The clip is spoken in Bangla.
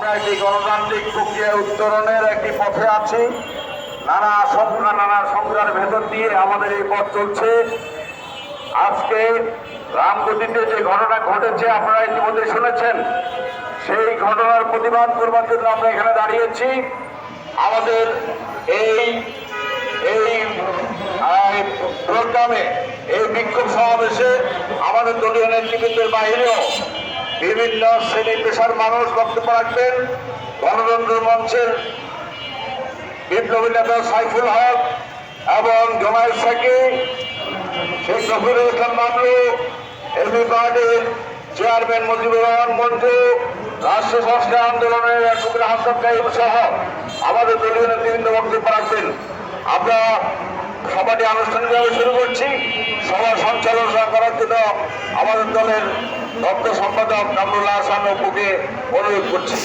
আমরা একটি গণতান্ত্রিক প্রক্রিয়া উত্তরণের একটি পথে আছি। নানা আশঙ্কা নানা সংখ্যার ভেতর দিয়ে আমাদের এই পথ চলছে। আজকে রামগতিতে যে ঘটনা ঘটেছে আপনারা ইতিমধ্যে শুনেছেন, সেই ঘটনার প্রতিবাদ করবার জন্য আমরা এখানে দাঁড়িয়েছি। আমাদের এই প্রোগ্রামে এই বিক্ষোভ সমাবেশে আমাদের দলীয় নেতৃবৃন্দের বাহিরেও বিভিন্ন শ্রেণী পেশার মানুষ বক্তব্য রাখবেন। গণতন্ত্র মঞ্চের বিপ্লবী নেতা সাইফুল হক এবং জমায়েত সাকি, শেখ গফুরুল ইসলাম বাবলু, এমপি পার্টির চেয়ারম্যান মুজিবুর রহমান মঞ্জু, রাষ্ট্র সংস্কার আন্দোলনের অ্যাডভোকেট হাসান কাইম সহ আমাদের দলীয় নেতৃবৃন্দ বক্তব্য রাখবেন। আমরা সভাটি আনুষ্ঠানিকভাবে শুরু করছি। সভা সঞ্চালনা করার জন্য আমাদের দলের দপ্তর সম্পাদক কামরুল্লাহ হাসান অপুকে অনুরোধ করছি।